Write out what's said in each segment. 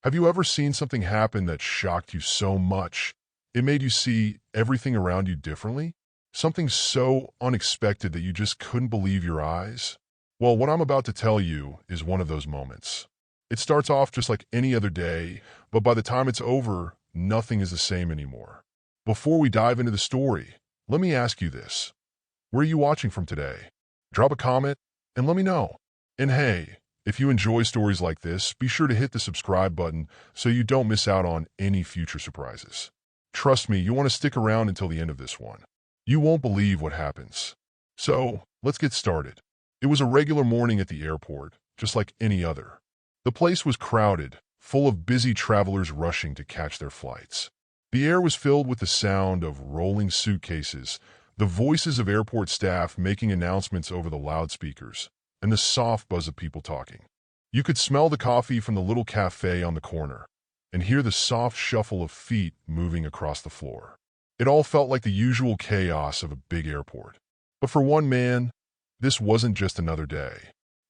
Have you ever seen something happen that shocked you so much it made you see everything around you differently? Something so unexpected that you just couldn't believe your eyes? Well, what I'm about to tell you is one of those moments. It starts off just like any other day, but by the time it's over, nothing is the same anymore. Before we dive into the story, let me ask you this. Where are you watching from today? Drop a comment and let me know. And hey, if you enjoy stories like this, be sure to hit the subscribe button so you don't miss out on any future surprises. Trust me, you want to stick around until the end of this one. You won't believe what happens. So, let's get started. It was a regular morning at the airport, just like any other. The place was crowded, full of busy travelers rushing to catch their flights. The air was filled with the sound of rolling suitcases, the voices of airport staff making announcements over the loudspeakers, and the soft buzz of people talking. You could smell the coffee from the little cafe on the corner and hear the soft shuffle of feet moving across the floor. It all felt like the usual chaos of a big airport. But for one man, this wasn't just another day.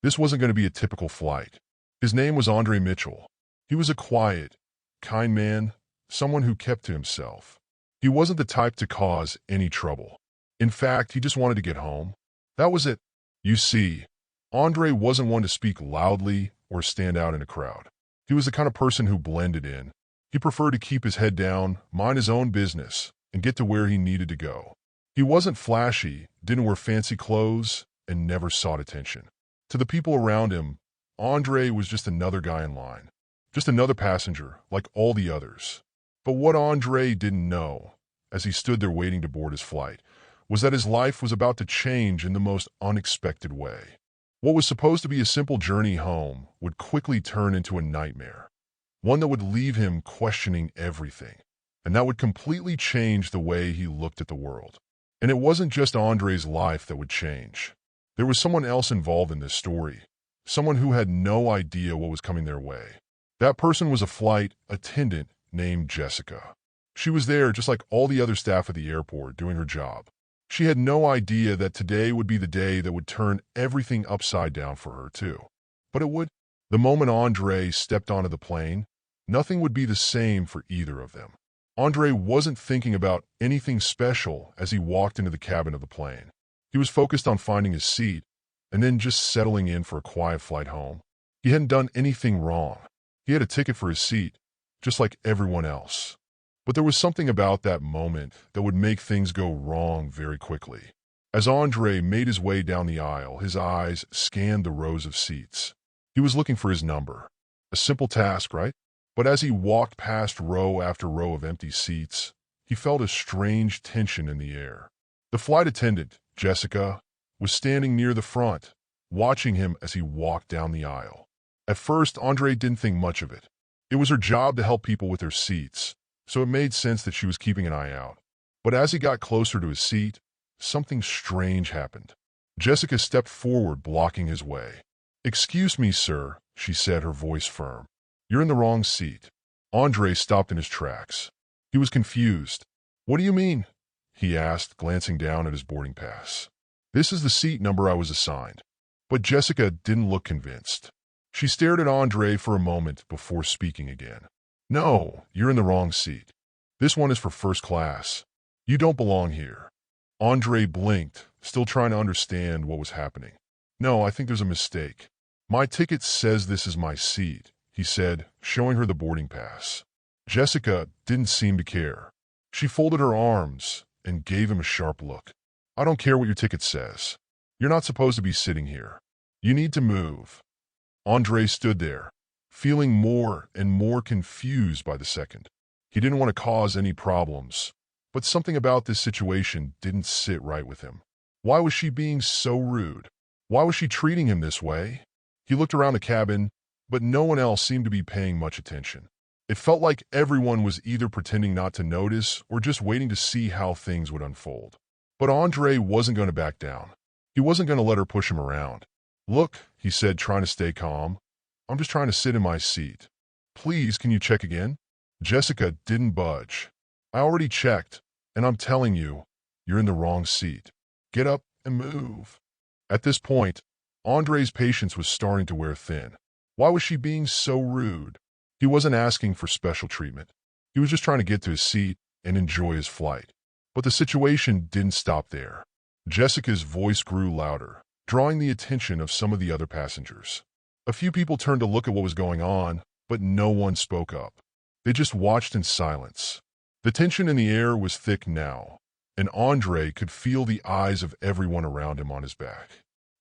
This wasn't going to be a typical flight. His name was Andre Mitchell. He was a quiet, kind man, someone who kept to himself. He wasn't the type to cause any trouble. In fact, he just wanted to get home. That was it. You see, Andre wasn't one to speak loudly or stand out in a crowd. He was the kind of person who blended in. He preferred to keep his head down, mind his own business, and get to where he needed to go. He wasn't flashy, didn't wear fancy clothes, and never sought attention. To the people around him, Andre was just another guy in line. Just another passenger, like all the others. But what Andre didn't know, as he stood there waiting to board his flight, was that his life was about to change in the most unexpected way. What was supposed to be a simple journey home would quickly turn into a nightmare, one that would leave him questioning everything, and that would completely change the way he looked at the world. And it wasn't just Andre's life that would change. There was someone else involved in this story, someone who had no idea what was coming their way. That person was a flight attendant named Jessica. She was there just like all the other staff at the airport doing her job. She had no idea that today would be the day that would turn everything upside down for her, too. But it would. The moment Andre stepped onto the plane, nothing would be the same for either of them. Andre wasn't thinking about anything special as he walked into the cabin of the plane. He was focused on finding his seat and then just settling in for a quiet flight home. He hadn't done anything wrong. He had a ticket for his seat, just like everyone else. But there was something about that moment that would make things go wrong very quickly. As Andre made his way down the aisle, his eyes scanned the rows of seats. He was looking for his number. A simple task, right? But as he walked past row after row of empty seats, he felt a strange tension in the air. The flight attendant, Jessica, was standing near the front, watching him as he walked down the aisle. At first, Andre didn't think much of it. It was her job to help people with their seats, so it made sense that she was keeping an eye out. But as he got closer to his seat, something strange happened. Jessica stepped forward, blocking his way. "Excuse me, sir," she said, her voice firm. "You're in the wrong seat." Andre stopped in his tracks. He was confused. "What do you mean?" he asked, glancing down at his boarding pass. "This is the seat number I was assigned." But Jessica didn't look convinced. She stared at Andre for a moment before speaking again. "No, you're in the wrong seat. This one is for first class. You don't belong here." Andre blinked, still trying to understand what was happening. "No, I think there's a mistake. My ticket says this is my seat," he said, showing her the boarding pass. Jessica didn't seem to care. She folded her arms and gave him a sharp look. "I don't care what your ticket says. You're not supposed to be sitting here. You need to move." Andre stood there, feeling more and more confused by the second. He didn't want to cause any problems, but something about this situation didn't sit right with him. Why was she being so rude? Why was she treating him this way? He looked around the cabin, but no one else seemed to be paying much attention. It felt like everyone was either pretending not to notice or just waiting to see how things would unfold. But Andre wasn't going to back down. He wasn't going to let her push him around. "Look," he said, trying to stay calm. "I'm just trying to sit in my seat. Please, can you check again?" Jessica didn't budge. "I already checked, and I'm telling you, you're in the wrong seat. Get up and move." At this point, Andre's patience was starting to wear thin. Why was she being so rude? He wasn't asking for special treatment. He was just trying to get to his seat and enjoy his flight. But the situation didn't stop there. Jessica's voice grew louder, drawing the attention of some of the other passengers. A few people turned to look at what was going on, but no one spoke up. They just watched in silence. The tension in the air was thick now, and Andre could feel the eyes of everyone around him on his back.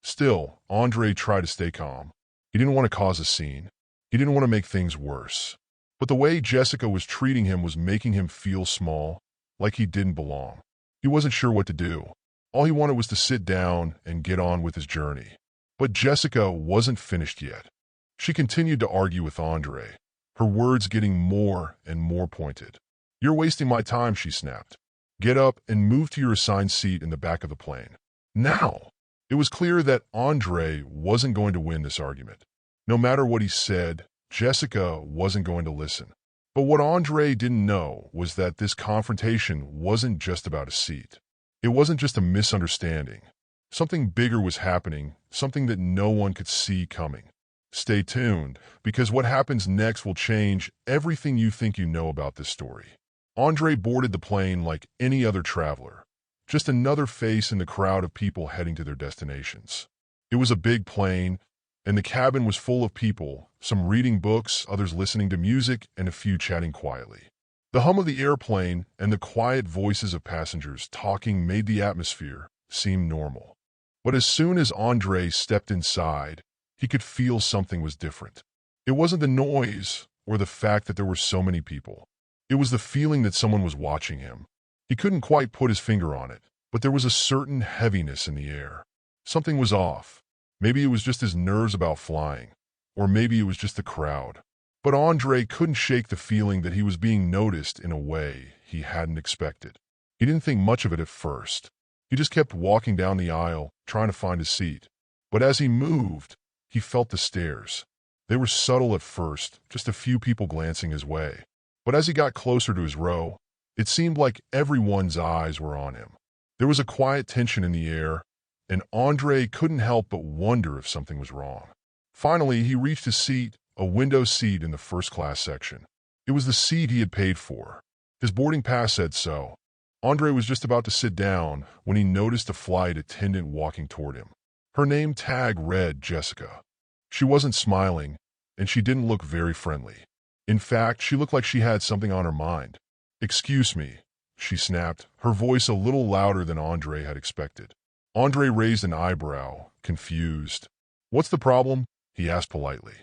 Still, Andre tried to stay calm. He didn't want to cause a scene. He didn't want to make things worse. But the way Jessica was treating him was making him feel small, like he didn't belong. He wasn't sure what to do. All he wanted was to sit down and get on with his journey. But Jessica wasn't finished yet. She continued to argue with Andre, her words getting more and more pointed. "You're wasting my time," she snapped. "Get up and move to your assigned seat in the back of the plane. Now!" It was clear that Andre wasn't going to win this argument. No matter what he said, Jessica wasn't going to listen. But what Andre didn't know was that this confrontation wasn't just about a seat. It wasn't just a misunderstanding. Something bigger was happening, something that no one could see coming. Stay tuned, because what happens next will change everything you think you know about this story. Andre boarded the plane like any other traveler, just another face in the crowd of people heading to their destinations. It was a big plane, and the cabin was full of people, some reading books, others listening to music, and a few chatting quietly. The hum of the airplane and the quiet voices of passengers talking made the atmosphere seem normal. But as soon as Andre stepped inside, he could feel something was different. It wasn't the noise or the fact that there were so many people. It was the feeling that someone was watching him. He couldn't quite put his finger on it, but there was a certain heaviness in the air. Something was off. Maybe it was just his nerves about flying, or maybe it was just the crowd. But Andre couldn't shake the feeling that he was being noticed in a way he hadn't expected. He didn't think much of it at first. He just kept walking down the aisle, trying to find a seat. But as he moved, he felt the stares. They were subtle at first, just a few people glancing his way. But as he got closer to his row, it seemed like everyone's eyes were on him. There was a quiet tension in the air, and Andre couldn't help but wonder if something was wrong. Finally, he reached his seat, a window seat in the first-class section. It was the seat he had paid for. His boarding pass said so. Andre was just about to sit down when he noticed a flight attendant walking toward him. Her name tag read Jessica. She wasn't smiling, and she didn't look very friendly. In fact, she looked like she had something on her mind. "Excuse me," she snapped, her voice a little louder than Andre had expected. Andre raised an eyebrow, confused. "What's the problem?" he asked politely.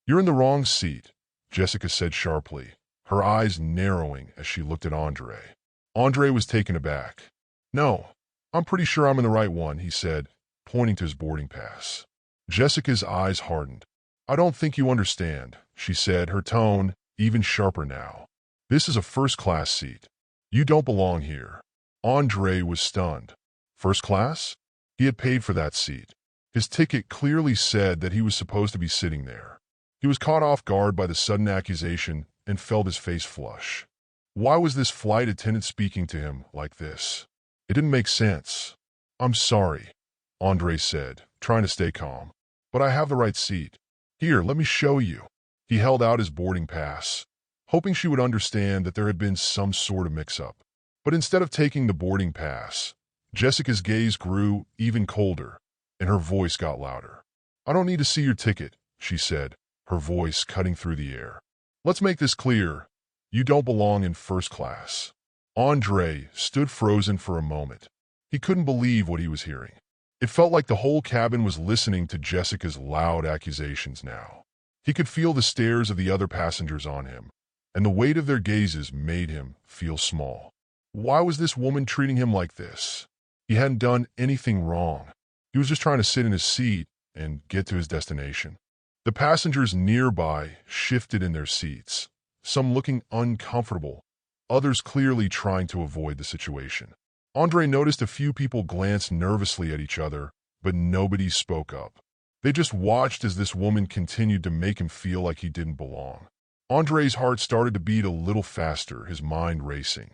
"You're in the wrong seat," Jessica said sharply, her eyes narrowing as she looked at Andre. Andre was taken aback. "No, I'm pretty sure I'm in the right one," he said, pointing to his boarding pass. Jessica's eyes hardened. "I don't think you understand," she said, her tone even sharper now. "This is a first-class seat. You don't belong here." Andre was stunned. First class? He had paid for that seat. His ticket clearly said that he was supposed to be sitting there. He was caught off guard by the sudden accusation and felt his face flush. Why was this flight attendant speaking to him like this? It didn't make sense. "I'm sorry," Andre said, trying to stay calm, "but I have the right seat. Here, let me show you." He held out his boarding pass, hoping she would understand that there had been some sort of mix-up. But instead of taking the boarding pass, Jessica's gaze grew even colder, and her voice got louder. "I don't need to see your ticket," she said, her voice cutting through the air. "Let's make this clear. You don't belong in first class." Andre stood frozen for a moment. He couldn't believe what he was hearing. It felt like the whole cabin was listening to Jessica's loud accusations now. He could feel the stares of the other passengers on him, and the weight of their gazes made him feel small. Why was this woman treating him like this? He hadn't done anything wrong. He was just trying to sit in his seat and get to his destination. The passengers nearby shifted in their seats, some looking uncomfortable, others clearly trying to avoid the situation. Andre noticed a few people glance nervously at each other, but nobody spoke up. They just watched as this woman continued to make him feel like he didn't belong. Andre's heart started to beat a little faster, his mind racing.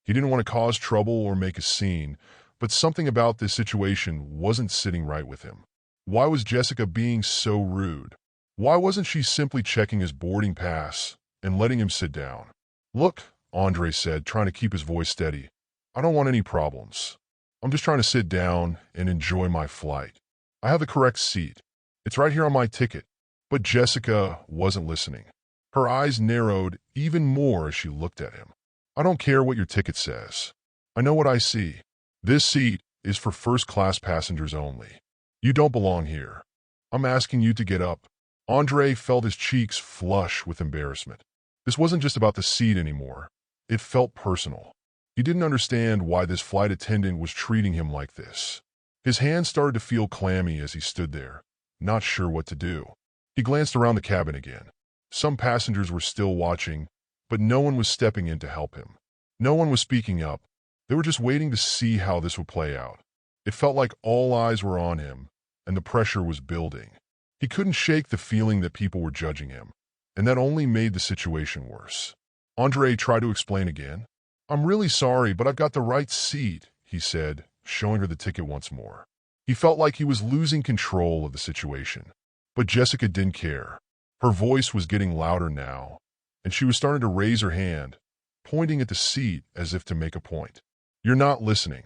He didn't want to cause trouble or make a scene, but something about this situation wasn't sitting right with him. Why was Jessica being so rude? Why wasn't she simply checking his boarding pass and letting him sit down. "Look," Andre said, trying to keep his voice steady, "I don't want any problems. I'm just trying to sit down and enjoy my flight. I have the correct seat. It's right here on my ticket." But Jessica wasn't listening. Her eyes narrowed even more as she looked at him. "I don't care what your ticket says. I know what I see. This seat is for first-class passengers only. You don't belong here. I'm asking you to get up." Andre felt his cheeks flush with embarrassment. This wasn't just about the seat anymore. It felt personal. He didn't understand why this flight attendant was treating him like this. His hands started to feel clammy as he stood there, not sure what to do. He glanced around the cabin again. Some passengers were still watching, but no one was stepping in to help him. No one was speaking up. They were just waiting to see how this would play out. It felt like all eyes were on him, and the pressure was building. He couldn't shake the feeling that people were judging him, and that only made the situation worse. Andre tried to explain again. "I'm really sorry, but I've got the right seat," he said, showing her the ticket once more. He felt like he was losing control of the situation. But Jessica didn't care. Her voice was getting louder now, and she was starting to raise her hand, pointing at the seat as if to make a point. "You're not listening.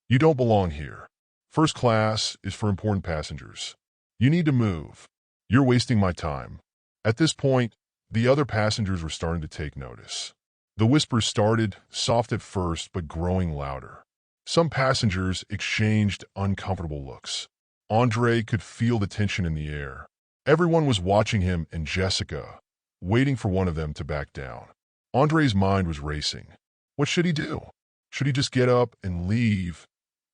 You don't belong here. First class is for important passengers. You need to move. You're wasting my time." At this point, the other passengers were starting to take notice. The whispers started, soft at first, but growing louder. Some passengers exchanged uncomfortable looks. Andre could feel the tension in the air. Everyone was watching him and Jessica, waiting for one of them to back down. Andre's mind was racing. What should he do? Should he just get up and leave,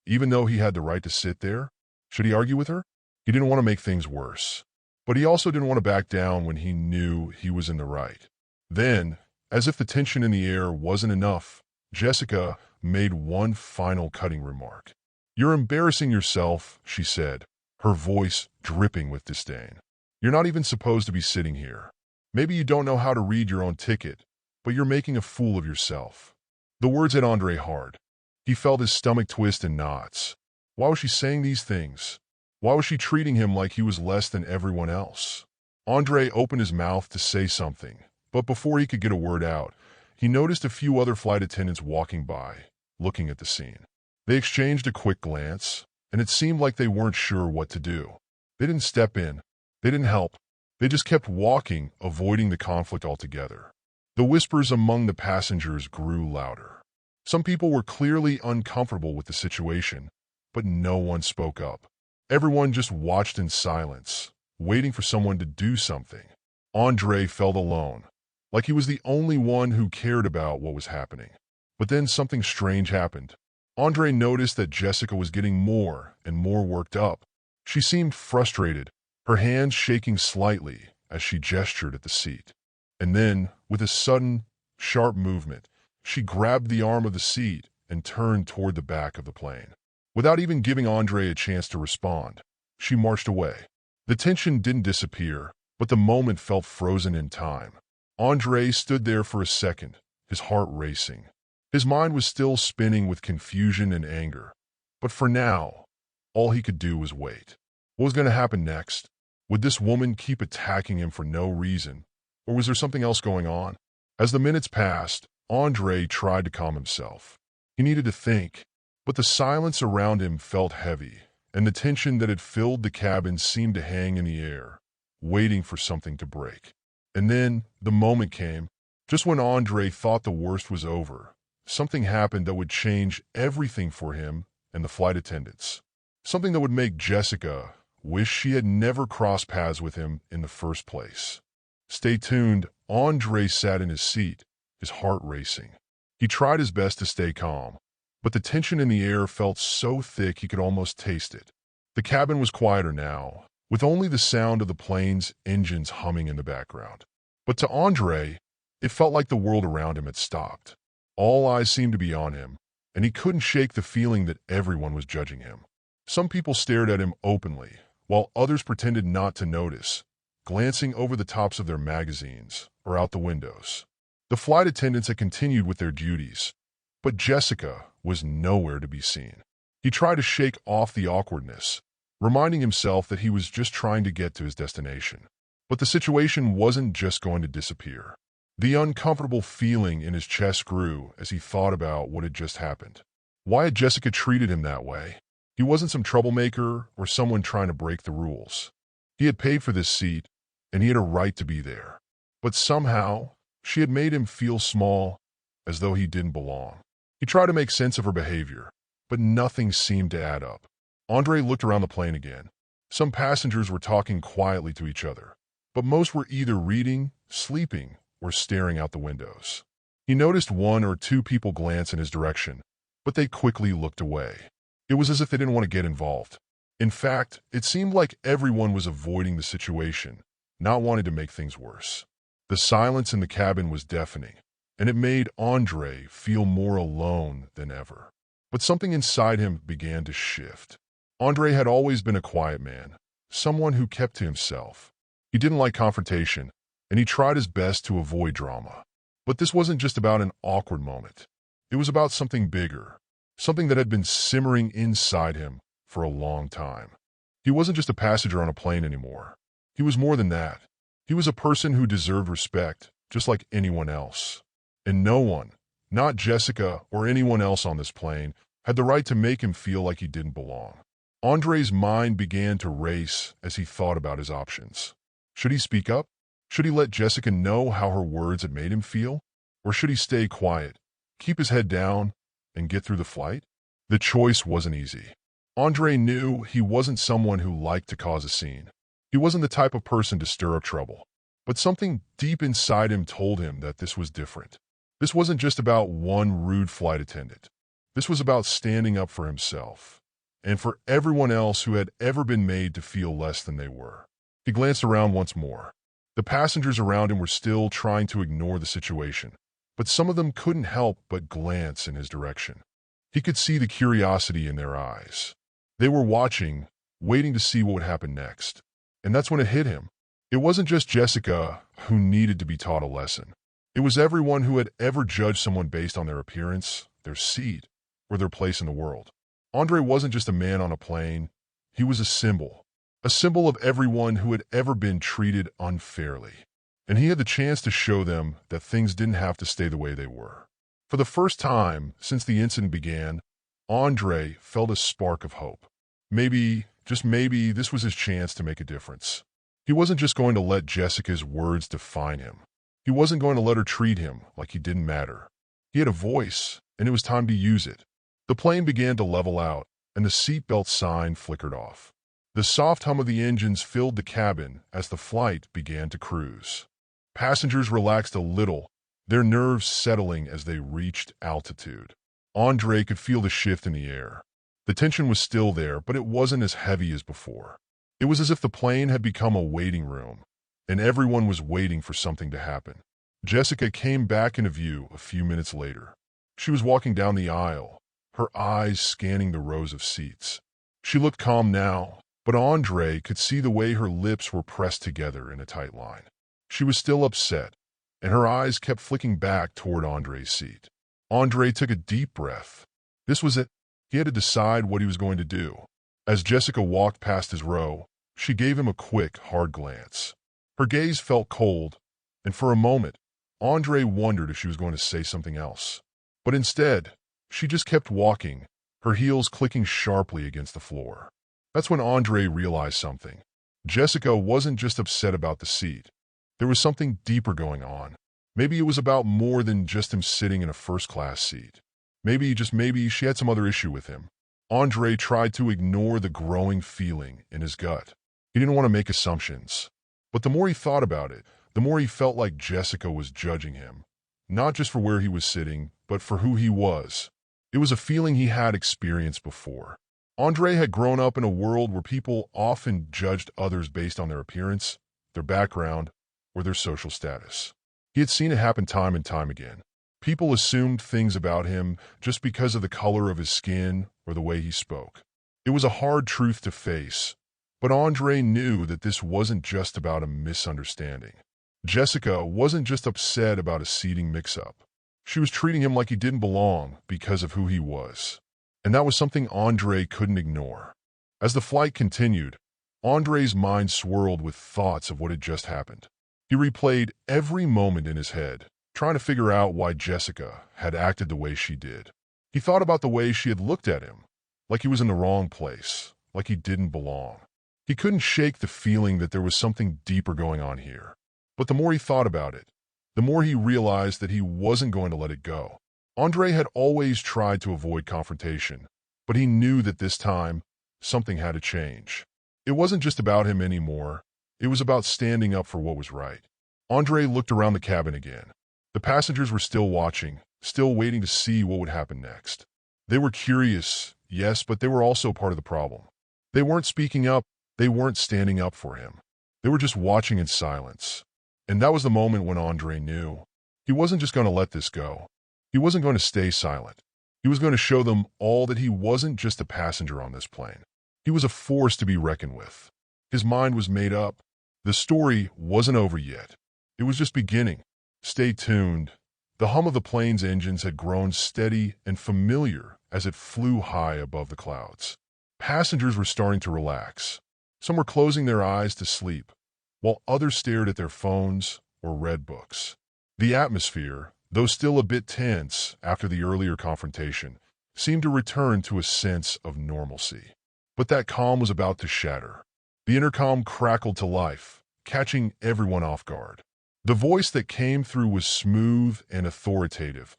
even though he had the right to sit there? Should he argue with her? He didn't want to make things worse. But he also didn't want to back down when he knew he was in the right. Then, as if the tension in the air wasn't enough, Jessica made one final cutting remark. "You're embarrassing yourself," she said, her voice dripping with disdain. "You're not even supposed to be sitting here. Maybe you don't know how to read your own ticket, but you're making a fool of yourself." The words hit Andre hard. He felt his stomach twist in knots. Why was she saying these things? Why was she treating him like he was less than everyone else? Andre opened his mouth to say something, but before he could get a word out, he noticed a few other flight attendants walking by, looking at the scene. They exchanged a quick glance, and it seemed like they weren't sure what to do. They didn't step in. They didn't help. They just kept walking, avoiding the conflict altogether. The whispers among the passengers grew louder. Some people were clearly uncomfortable with the situation, but no one spoke up. Everyone just watched in silence, waiting for someone to do something. Andre felt alone, like he was the only one who cared about what was happening. But then something strange happened. Andre noticed that Jessica was getting more and more worked up. She seemed frustrated, her hands shaking slightly as she gestured at the seat. And then, with a sudden, sharp movement, she grabbed the arm of the seat and turned toward the back of the plane. Without even giving Andre a chance to respond, she marched away. The tension didn't disappear, but the moment felt frozen in time. Andre stood there for a second, his heart racing. His mind was still spinning with confusion and anger. But for now, all he could do was wait. What was going to happen next? Would this woman keep attacking him for no reason? Or was there something else going on? As the minutes passed, Andre tried to calm himself. He needed to think, but the silence around him felt heavy, and the tension that had filled the cabin seemed to hang in the air, waiting for something to break. And then the moment came, just when Andre thought the worst was over. Something happened that would change everything for him and the flight attendants. Something that would make Jessica wish she had never crossed paths with him in the first place. Stay tuned. Andre sat in his seat, his heart racing. He tried his best to stay calm, but the tension in the air felt so thick he could almost taste it. The cabin was quieter now, with only the sound of the plane's engines humming in the background. But to Andre, it felt like the world around him had stopped. All eyes seemed to be on him, and he couldn't shake the feeling that everyone was judging him. Some people stared at him openly, while others pretended not to notice, glancing over the tops of their magazines or out the windows. The flight attendants had continued with their duties, but Jessica was nowhere to be seen. He tried to shake off the awkwardness, reminding himself that he was just trying to get to his destination. But the situation wasn't just going to disappear. The uncomfortable feeling in his chest grew as he thought about what had just happened. Why had Jessica treated him that way? He wasn't some troublemaker or someone trying to break the rules. He had paid for this seat, and he had a right to be there. But somehow, she had made him feel small, as though he didn't belong. He tried to make sense of her behavior, but nothing seemed to add up. Andre looked around the plane again. Some passengers were talking quietly to each other, but most were either reading, sleeping, or staring out the windows. He noticed one or two people glance in his direction, but they quickly looked away. It was as if they didn't want to get involved. In fact, it seemed like everyone was avoiding the situation, not wanting to make things worse. The silence in the cabin was deafening, and it made Andre feel more alone than ever. But something inside him began to shift. Andre had always been a quiet man, someone who kept to himself. He didn't like confrontation, and he tried his best to avoid drama. But this wasn't just about an awkward moment. It was about something bigger, something that had been simmering inside him for a long time. He wasn't just a passenger on a plane anymore. He was more than that. He was a person who deserved respect, just like anyone else. And no one, not Jessica or anyone else on this plane, had the right to make him feel like he didn't belong. Andre's mind began to race as he thought about his options. Should he speak up? Should he let Jessica know how her words had made him feel? Or should he stay quiet, keep his head down, and get through the flight? The choice wasn't easy. Andre knew he wasn't someone who liked to cause a scene. He wasn't the type of person to stir up trouble. But something deep inside him told him that this was different. This wasn't just about one rude flight attendant. This was about standing up for himself, and for everyone else who had ever been made to feel less than they were. He glanced around once more. The passengers around him were still trying to ignore the situation, but some of them couldn't help but glance in his direction. He could see the curiosity in their eyes. They were watching, waiting to see what would happen next. And that's when it hit him. It wasn't just Jessica who needed to be taught a lesson. It was everyone who had ever judged someone based on their appearance, their seat, or their place in the world. Andre wasn't just a man on a plane. He was a symbol of everyone who had ever been treated unfairly. And he had the chance to show them that things didn't have to stay the way they were. For the first time since the incident began, Andre felt a spark of hope. Maybe, just maybe, this was his chance to make a difference. He wasn't just going to let Jessica's words define him. He wasn't going to let her treat him like he didn't matter. He had a voice, and it was time to use it. The plane began to level out, and the seatbelt sign flickered off. The soft hum of the engines filled the cabin as the flight began to cruise. Passengers relaxed a little, their nerves settling as they reached altitude. Andre could feel the shift in the air. The tension was still there, but it wasn't as heavy as before. It was as if the plane had become a waiting room, and everyone was waiting for something to happen. Jessica came back into view a few minutes later. She was walking down the aisle, her eyes scanning the rows of seats. She looked calm now, but Andre could see the way her lips were pressed together in a tight line. She was still upset, and her eyes kept flicking back toward Andre's seat. Andre took a deep breath. This was it. He had to decide what he was going to do. As Jessica walked past his row, she gave him a quick, hard glance. Her gaze felt cold, and for a moment, Andre wondered if she was going to say something else. But instead, she just kept walking, her heels clicking sharply against the floor. That's when Andre realized something. Jessica wasn't just upset about the seat. There was something deeper going on. Maybe it was about more than just him sitting in a first-class seat. Maybe, just maybe, she had some other issue with him. Andre tried to ignore the growing feeling in his gut. He didn't want to make assumptions. But the more he thought about it, the more he felt like Jessica was judging him. Not just for where he was sitting, but for who he was. It was a feeling he had experienced before. Andre had grown up in a world where people often judged others based on their appearance, their background, or their social status. He had seen it happen time and time again. People assumed things about him just because of the color of his skin or the way he spoke. It was a hard truth to face, but Andre knew that this wasn't just about a misunderstanding. Jessica wasn't just upset about a seating mix-up. She was treating him like he didn't belong because of who he was. And that was something Andre couldn't ignore. As the flight continued, Andre's mind swirled with thoughts of what had just happened. He replayed every moment in his head, trying to figure out why Jessica had acted the way she did. He thought about the way she had looked at him, like he was in the wrong place, like he didn't belong. He couldn't shake the feeling that there was something deeper going on here. But the more he thought about it, the more he realized that he wasn't going to let it go. Andre had always tried to avoid confrontation, but he knew that this time, something had to change. It wasn't just about him anymore. It was about standing up for what was right. Andre looked around the cabin again. The passengers were still watching, still waiting to see what would happen next. They were curious, yes, but they were also part of the problem. They weren't speaking up. They weren't standing up for him. They were just watching in silence. And that was the moment when Andre knew. He wasn't just going to let this go. He wasn't going to stay silent. He was going to show them all that he wasn't just a passenger on this plane. He was a force to be reckoned with. His mind was made up. The story wasn't over yet. It was just beginning. Stay tuned. The hum of the plane's engines had grown steady and familiar as it flew high above the clouds. Passengers were starting to relax. Some were closing their eyes to sleep, while others stared at their phones or read books. The atmosphere, though still a bit tense after the earlier confrontation, seemed to return to a sense of normalcy. But that calm was about to shatter. The intercom crackled to life, catching everyone off guard. The voice that came through was smooth and authoritative,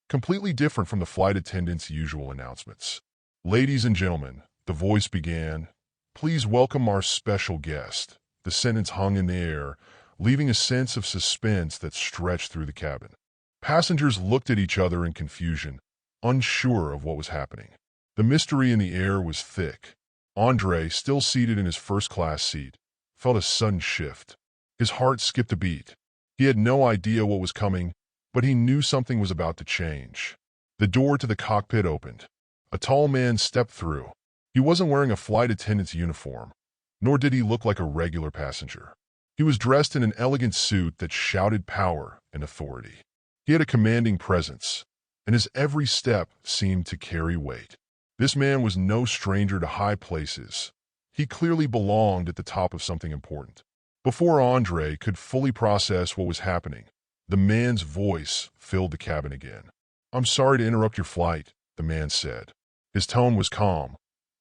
completely different from the flight attendant's usual announcements. "Ladies and gentlemen," the voice began, "please welcome our special guest." The sentence hung in the air, leaving a sense of suspense that stretched through the cabin. Passengers looked at each other in confusion, unsure of what was happening. The mystery in the air was thick. Andre, still seated in his first-class seat, felt a sudden shift. His heart skipped a beat. He had no idea what was coming, but he knew something was about to change. The door to the cockpit opened. A tall man stepped through. He wasn't wearing a flight attendant's uniform, nor did he look like a regular passenger. He was dressed in an elegant suit that shouted power and authority. He had a commanding presence, and his every step seemed to carry weight. This man was no stranger to high places. He clearly belonged at the top of something important. Before Andre could fully process what was happening, the man's voice filled the cabin again. "I'm sorry to interrupt your flight," the man said. His tone was calm,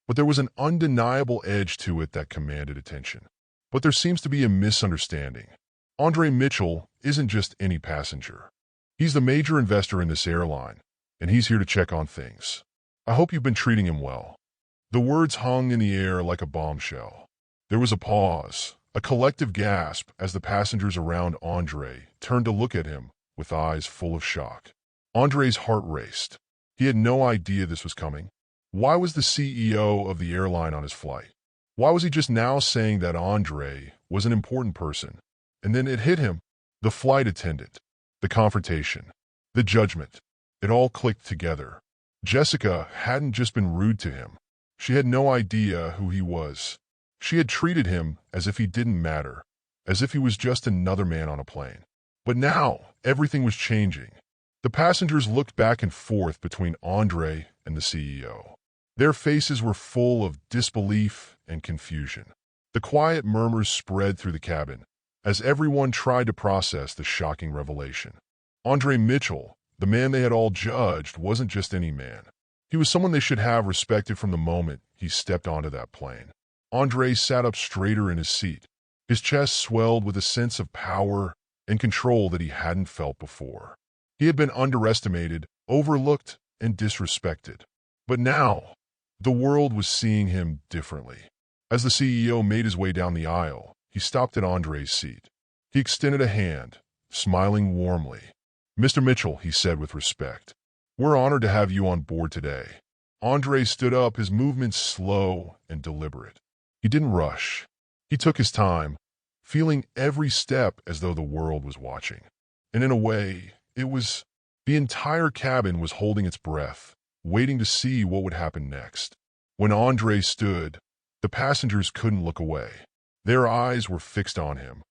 but there was an undeniable edge to it that commanded attention. "But there seems to be a misunderstanding. Andre Mitchell isn't just any passenger. He's the major investor in this airline, and he's here to check on things. I hope you've been treating him well." The words hung in the air like a bombshell. There was a pause, a collective gasp as the passengers around Andre turned to look at him with eyes full of shock. Andre's heart raced. He had no idea this was coming. Why was the CEO of the airline on his flight? Why was he just now saying that Andre was an important person? And then it hit him. The flight attendant, the confrontation, the judgment. It all clicked together. Jessica hadn't just been rude to him. She had no idea who he was. She had treated him as if he didn't matter, as if he was just another man on a plane. But now, everything was changing. The passengers looked back and forth between Andre and the CEO. Their faces were full of disbelief and confusion. The quiet murmurs spread through the cabin as everyone tried to process the shocking revelation. Andre Mitchell, the man they had all judged, wasn't just any man. He was someone they should have respected from the moment he stepped onto that plane. Andre sat up straighter in his seat. His chest swelled with a sense of power and control that he hadn't felt before. He had been underestimated, overlooked, and disrespected. But now, the world was seeing him differently. As the CEO made his way down the aisle, he stopped at Andre's seat. He extended a hand, smiling warmly. "Mr. Mitchell," he said with respect, "we're honored to have you on board today." Andre stood up, his movements slow and deliberate. He didn't rush. He took his time, feeling every step as though the world was watching. And in a way, the entire cabin was holding its breath, waiting to see what would happen next. When Andre stood, the passengers couldn't look away. Their eyes were fixed on him,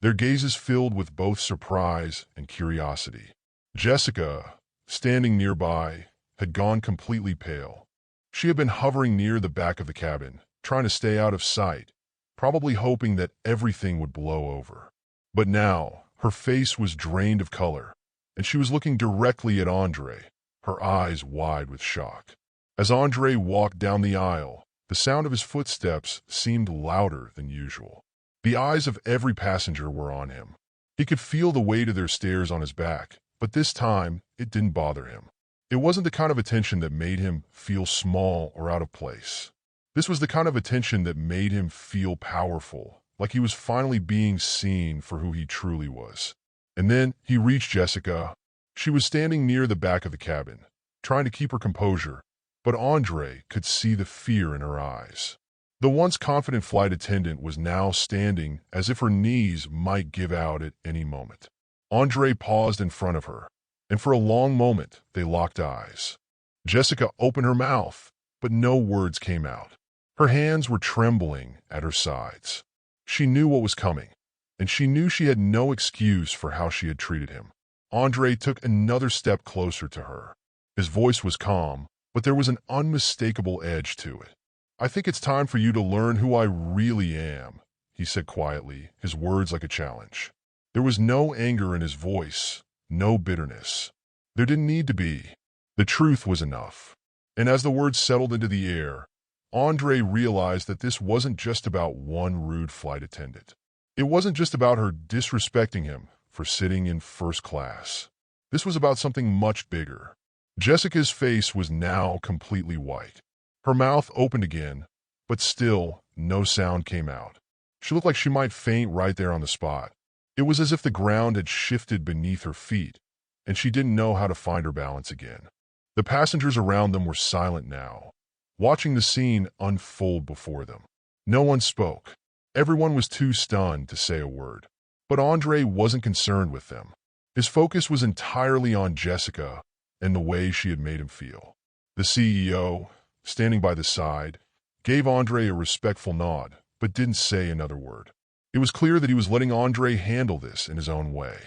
their gazes filled with both surprise and curiosity. Jessica, standing nearby, had gone completely pale. She had been hovering near the back of the cabin, trying to stay out of sight, probably hoping that everything would blow over. But now, her face was drained of color, and she was looking directly at Andre, her eyes wide with shock. As Andre walked down the aisle, the sound of his footsteps seemed louder than usual. The eyes of every passenger were on him. He could feel the weight of their stares on his back, but this time, it didn't bother him. It wasn't the kind of attention that made him feel small or out of place. This was the kind of attention that made him feel powerful, like he was finally being seen for who he truly was. And then he reached Jessica. She was standing near the back of the cabin, trying to keep her composure, but Andre could see the fear in her eyes. The once confident flight attendant was now standing as if her knees might give out at any moment. Andre paused in front of her, and for a long moment they locked eyes. Jessica opened her mouth, but no words came out. Her hands were trembling at her sides. She knew what was coming, and she knew she had no excuse for how she had treated him. Andre took another step closer to her. His voice was calm, but there was an unmistakable edge to it. "I think it's time for you to learn who I really am," he said quietly, his words like a challenge. There was no anger in his voice, no bitterness. There didn't need to be. The truth was enough. And as the words settled into the air, Andre realized that this wasn't just about one rude flight attendant. It wasn't just about her disrespecting him for sitting in first class. This was about something much bigger. Jessica's face was now completely white. Her mouth opened again, but still no sound came out. She looked like she might faint right there on the spot. It was as if the ground had shifted beneath her feet, and she didn't know how to find her balance again. The passengers around them were silent now, watching the scene unfold before them. No one spoke. Everyone was too stunned to say a word. But Andre wasn't concerned with them. His focus was entirely on Jessica and the way she had made him feel. The CEO, standing by the side, gave Andre a respectful nod, but didn't say another word. It was clear that he was letting Andre handle this in his own way.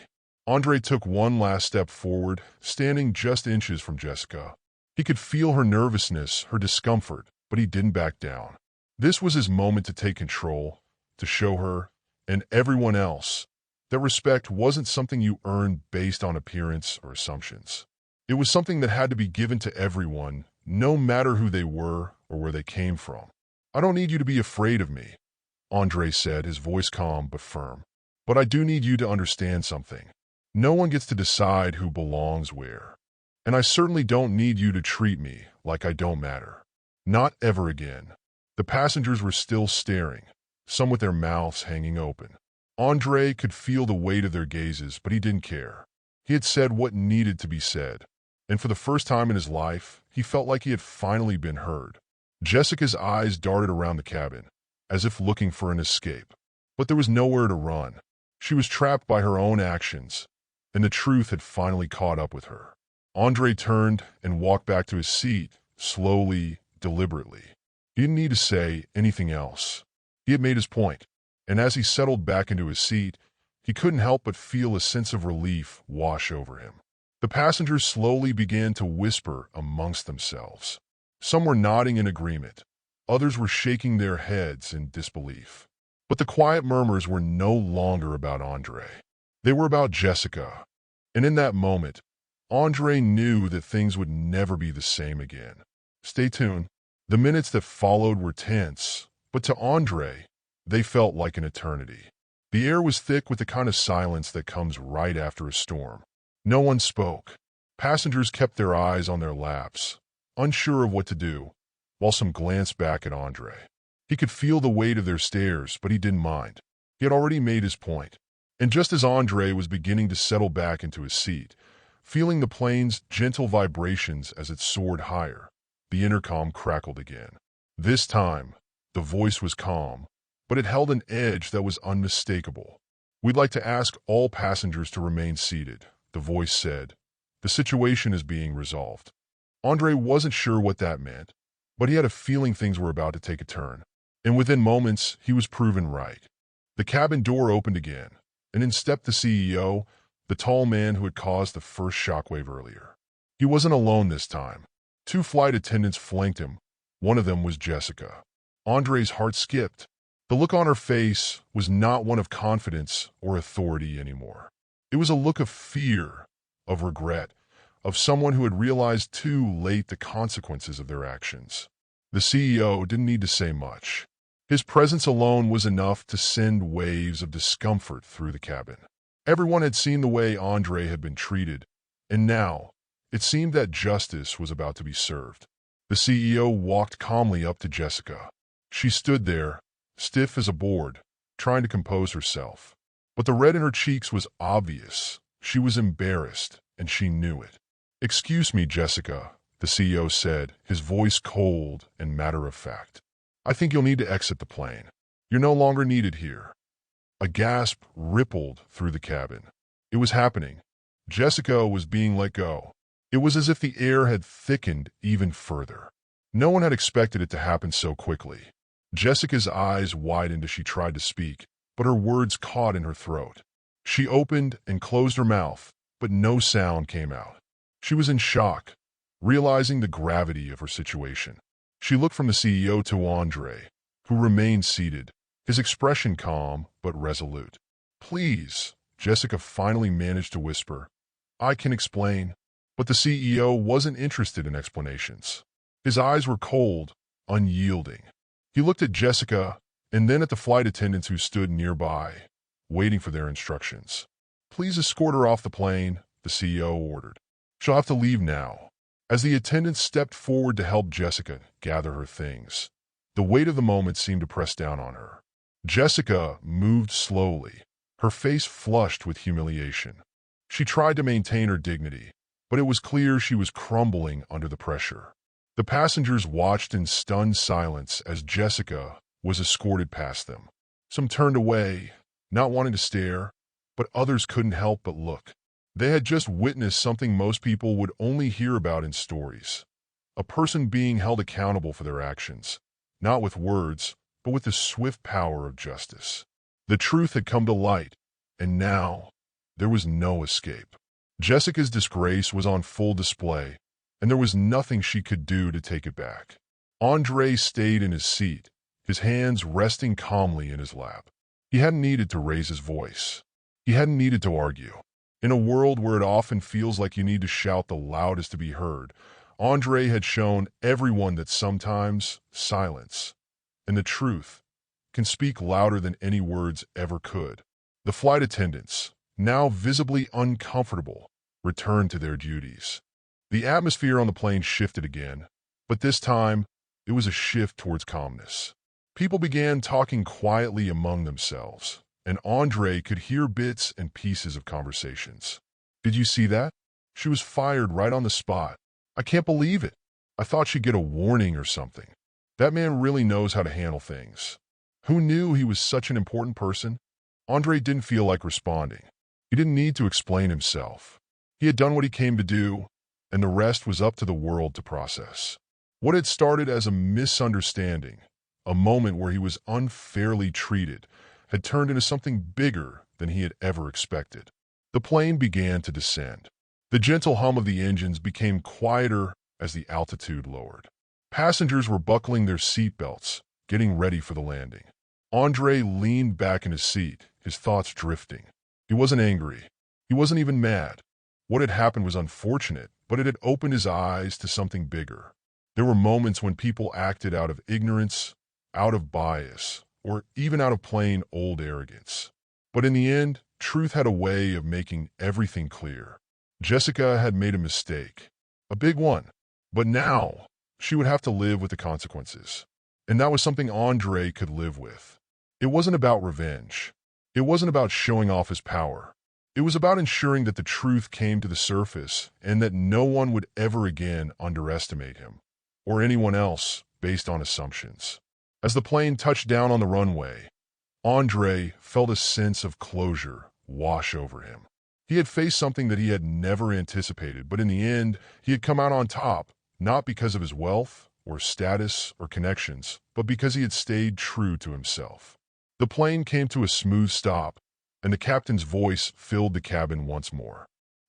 Andre took one last step forward, standing just inches from Jessica. He could feel her nervousness, her discomfort, but he didn't back down. This was his moment to take control, to show her, and everyone else, that respect wasn't something you earned based on appearance or assumptions. It was something that had to be given to everyone, no matter who they were or where they came from. "I don't need you to be afraid of me," Andre said, his voice calm but firm. "But I do need you to understand something. No one gets to decide who belongs where. And I certainly don't need you to treat me like I don't matter. Not ever again." The passengers were still staring, some with their mouths hanging open. Andre could feel the weight of their gazes, but he didn't care. He had said what needed to be said, and for the first time in his life, he felt like he had finally been heard. Jessica's eyes darted around the cabin, as if looking for an escape. But there was nowhere to run. She was trapped by her own actions, and the truth had finally caught up with her. Andre turned and walked back to his seat, slowly, deliberately. He didn't need to say anything else. He had made his point, and as he settled back into his seat, he couldn't help but feel a sense of relief wash over him. The passengers slowly began to whisper amongst themselves. Some were nodding in agreement. Others were shaking their heads in disbelief. But the quiet murmurs were no longer about Andre. They were about Jessica. And in that moment, Andre knew that things would never be the same again. Stay tuned. The minutes that followed were tense, but to Andre, they felt like an eternity. The air was thick with the kind of silence that comes right after a storm. No one spoke. Passengers kept their eyes on their laps, unsure of what to do, while some glanced back at Andre. He could feel the weight of their stares, but he didn't mind. He had already made his point. And just as Andre was beginning to settle back into his seat, feeling the plane's gentle vibrations as it soared higher, the intercom crackled again. This time, the voice was calm, but it held an edge that was unmistakable. "We'd like to ask all passengers to remain seated," the voice said. "The situation is being resolved." Andre wasn't sure what that meant, but he had a feeling things were about to take a turn. And within moments, he was proven right. The cabin door opened again, and in stepped the CEO, the tall man who had caused the first shockwave earlier. He wasn't alone this time. 2 flight attendants flanked him. One of them was Jessica. Andre's heart skipped. The look on her face was not one of confidence or authority anymore. It was a look of fear, of regret, of someone who had realized too late the consequences of their actions. The CEO didn't need to say much. His presence alone was enough to send waves of discomfort through the cabin. Everyone had seen the way Andre had been treated, and now it seemed that justice was about to be served. The CEO walked calmly up to Jessica. She stood there, stiff as a board, trying to compose herself. But the red in her cheeks was obvious. She was embarrassed, and she knew it. "Excuse me, Jessica," the CEO said, his voice cold and matter-of-fact. "I think you'll need to exit the plane. You're no longer needed here." A gasp rippled through the cabin. It was happening. Jessica was being let go. It was as if the air had thickened even further. No one had expected it to happen so quickly. Jessica's eyes widened as she tried to speak, but her words caught in her throat. She opened and closed her mouth, but no sound came out. She was in shock, realizing the gravity of her situation. She looked from the CEO to Andre, who remained seated, his expression calm but resolute. "Please," Jessica finally managed to whisper, "I can explain." But the CEO wasn't interested in explanations. His eyes were cold, unyielding. He looked at Jessica and then at the flight attendants who stood nearby, waiting for their instructions. "Please escort her off the plane," the CEO ordered. "She'll have to leave now." As the attendants stepped forward to help Jessica gather her things, the weight of the moment seemed to press down on her. Jessica moved slowly, her face flushed with humiliation. She tried to maintain her dignity, but it was clear she was crumbling under the pressure. The passengers watched in stunned silence as Jessica was escorted past them. Some turned away, not wanting to stare, but others couldn't help but look. They had just witnessed something most people would only hear about in stories. A person being held accountable for their actions, not with words, but with the swift power of justice. The truth had come to light, and now there was no escape. Jessica's disgrace was on full display, and there was nothing she could do to take it back. Andre stayed in his seat, his hands resting calmly in his lap. He hadn't needed to raise his voice. He hadn't needed to argue. In a world where it often feels like you need to shout the loudest to be heard, Andre had shown everyone that sometimes silence, and the truth, can speak louder than any words ever could. The flight attendants, now visibly uncomfortable, returned to their duties. The atmosphere on the plane shifted again, but this time it was a shift towards calmness. People began talking quietly among themselves, and Andre could hear bits and pieces of conversations. "Did you see that? She was fired right on the spot. I can't believe it. I thought she'd get a warning or something. That man really knows how to handle things. Who knew he was such an important person?" Andre didn't feel like responding. He didn't need to explain himself. He had done what he came to do, and the rest was up to the world to process. What had started as a misunderstanding, a moment where he was unfairly treated, had turned into something bigger than he had ever expected. The plane began to descend. The gentle hum of the engines became quieter as the altitude lowered. Passengers were buckling their seatbelts, getting ready for the landing. Andre leaned back in his seat, his thoughts drifting. He wasn't angry. He wasn't even mad. What had happened was unfortunate, but it had opened his eyes to something bigger. There were moments when people acted out of ignorance, out of bias, or even out of plain old arrogance. But in the end, truth had a way of making everything clear. Jessica had made a mistake, a big one, but now she would have to live with the consequences. And that was something Andre could live with. It wasn't about revenge. It wasn't about showing off his power. It was about ensuring that the truth came to the surface and that no one would ever again underestimate him, or anyone else, based on assumptions. As the plane touched down on the runway, Andre felt a sense of closure wash over him. He had faced something that he had never anticipated, but in the end, he had come out on top, not because of his wealth or status or connections, but because he had stayed true to himself. The plane came to a smooth stop, and the captain's voice filled the cabin once more.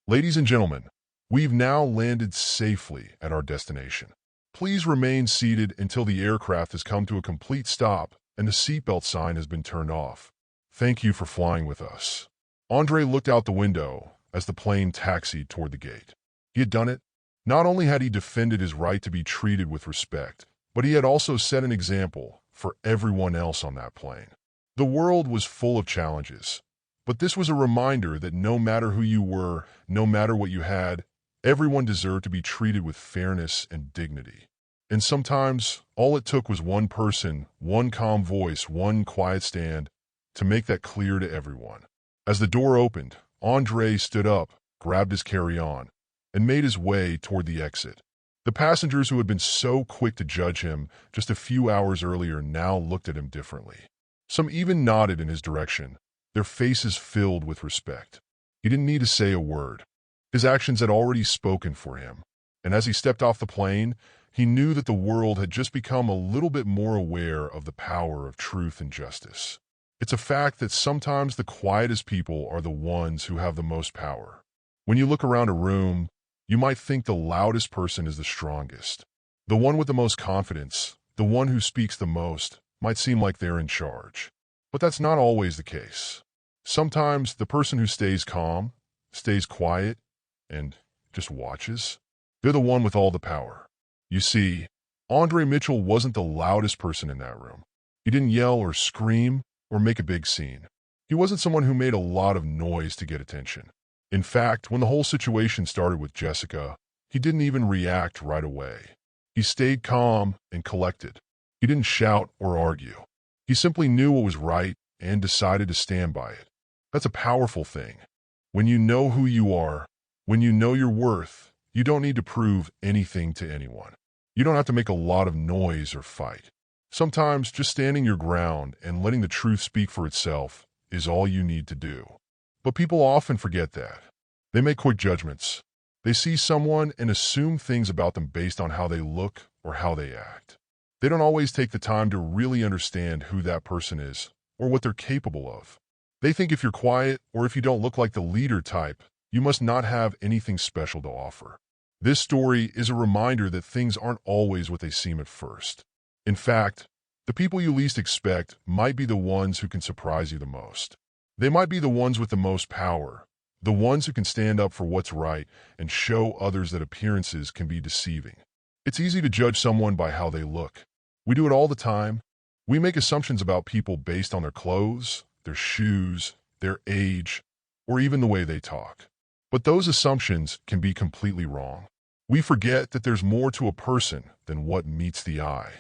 "Ladies and gentlemen, we've now landed safely at our destination. Please remain seated until the aircraft has come to a complete stop and the seatbelt sign has been turned off. Thank you for flying with us." Andre looked out the window as the plane taxied toward the gate. He had done it. Not only had he defended his right to be treated with respect, but he had also set an example for everyone else on that plane. The world was full of challenges, but this was a reminder that no matter who you were, no matter what you had, everyone deserved to be treated with fairness and dignity. And sometimes, all it took was one person, one calm voice, one quiet stand to make that clear to everyone. As the door opened, Andre stood up, grabbed his carry-on, and made his way toward the exit. The passengers who had been so quick to judge him just a few hours earlier now looked at him differently. Some even nodded in his direction, their faces filled with respect. He didn't need to say a word. His actions had already spoken for him, and as he stepped off the plane, he knew that the world had just become a little bit more aware of the power of truth and justice. It's a fact that sometimes the quietest people are the ones who have the most power. When you look around a room, you might think the loudest person is the strongest. The one with the most confidence, the one who speaks the most, might seem like they're in charge. But that's not always the case. Sometimes the person who stays calm, stays quiet, and just watches, they're the one with all the power. You see, Andre Mitchell wasn't the loudest person in that room. He didn't yell or scream or make a big scene. He wasn't someone who made a lot of noise to get attention. In fact, when the whole situation started with Jessica, he didn't even react right away. He stayed calm and collected. He didn't shout or argue. He simply knew what was right and decided to stand by it. That's a powerful thing. When you know who you are, when you know your worth, you don't need to prove anything to anyone. You don't have to make a lot of noise or fight. Sometimes just standing your ground and letting the truth speak for itself is all you need to do. But people often forget that. They make quick judgments. They see someone and assume things about them based on how they look or how they act. They don't always take the time to really understand who that person is or what they're capable of. They think if you're quiet or if you don't look like the leader type, you must not have anything special to offer. This story is a reminder that things aren't always what they seem at first. In fact, the people you least expect might be the ones who can surprise you the most. They might be the ones with the most power, the ones who can stand up for what's right and show others that appearances can be deceiving. It's easy to judge someone by how they look. We do it all the time. We make assumptions about people based on their clothes, their shoes, their age, or even the way they talk. But those assumptions can be completely wrong. We forget that there's more to a person than what meets the eye.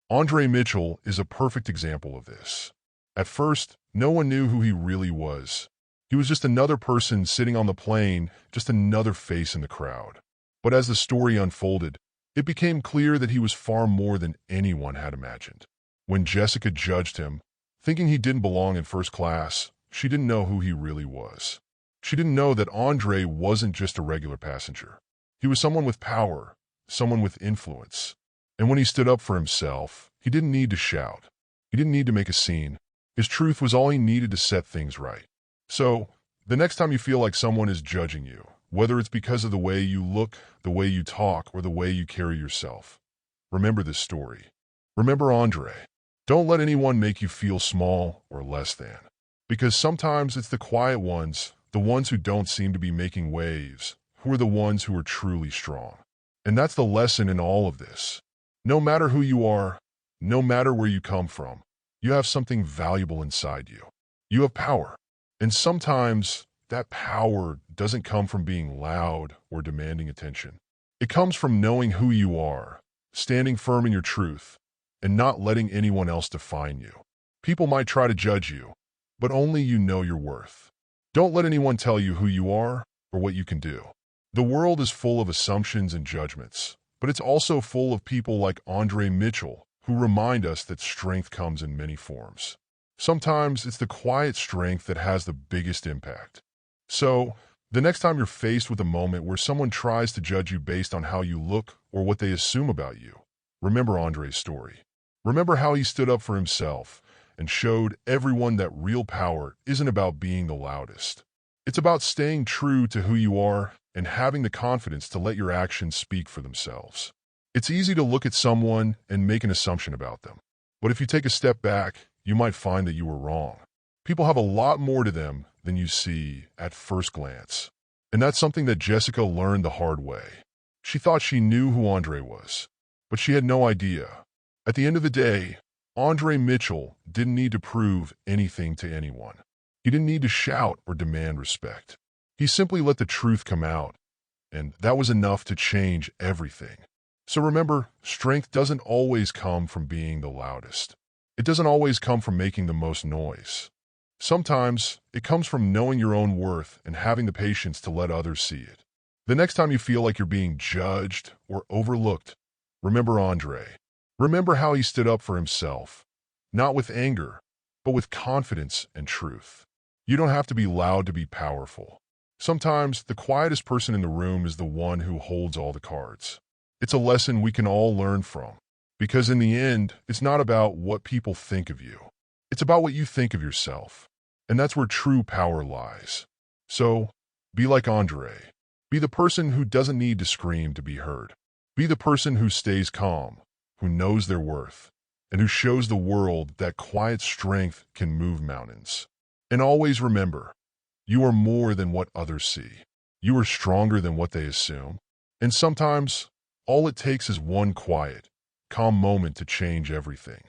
Andre Mitchell is a perfect example of this. At first, no one knew who he really was. He was just another person sitting on the plane, just another face in the crowd. But as the story unfolded, it became clear that he was far more than anyone had imagined. When Jessica judged him, thinking he didn't belong in first class, she didn't know who he really was. She didn't know that Andre wasn't just a regular passenger. He was someone with power, someone with influence. And when he stood up for himself, he didn't need to shout. He didn't need to make a scene. His truth was all he needed to set things right. So, the next time you feel like someone is judging you, whether it's because of the way you look, the way you talk, or the way you carry yourself, remember this story. Remember Andre. Don't let anyone make you feel small or less than. Because sometimes it's the quiet ones, the ones who don't seem to be making waves, who are the ones who are truly strong. And that's the lesson in all of this. No matter who you are, no matter where you come from, you have something valuable inside you. You have power. And sometimes that power doesn't come from being loud or demanding attention. It comes from knowing who you are, standing firm in your truth, and not letting anyone else define you. People might try to judge you, but only you know your worth. Don't let anyone tell you who you are or what you can do. The world is full of assumptions and judgments, but it's also full of people like Andre Mitchell who remind us that strength comes in many forms. Sometimes it's the quiet strength that has the biggest impact. So, the next time you're faced with a moment where someone tries to judge you based on how you look or what they assume about you, remember Andre's story. Remember how he stood up for himself and showed everyone that real power isn't about being the loudest. It's about staying true to who you are and having the confidence to let your actions speak for themselves. It's easy to look at someone and make an assumption about them. But if you take a step back, you might find that you were wrong. People have a lot more to them than you see at first glance. And that's something that Jessica learned the hard way. She thought she knew who Andre was, but she had no idea. At the end of the day, Andre Mitchell didn't need to prove anything to anyone. He didn't need to shout or demand respect. He simply let the truth come out, and that was enough to change everything. So remember, strength doesn't always come from being the loudest. It doesn't always come from making the most noise. Sometimes it comes from knowing your own worth and having the patience to let others see it. The next time you feel like you're being judged or overlooked, remember Andre. Remember how he stood up for himself, not with anger, but with confidence and truth. You don't have to be loud to be powerful. Sometimes the quietest person in the room is the one who holds all the cards. It's a lesson we can all learn from, because in the end, it's not about what people think of you. It's about what you think of yourself, and that's where true power lies. So, be like Andre. Be the person who doesn't need to scream to be heard. Be the person who stays calm, who knows their worth, and who shows the world that quiet strength can move mountains. And always remember, you are more than what others see. You are stronger than what they assume. And sometimes, all it takes is one quiet, calm moment to change everything.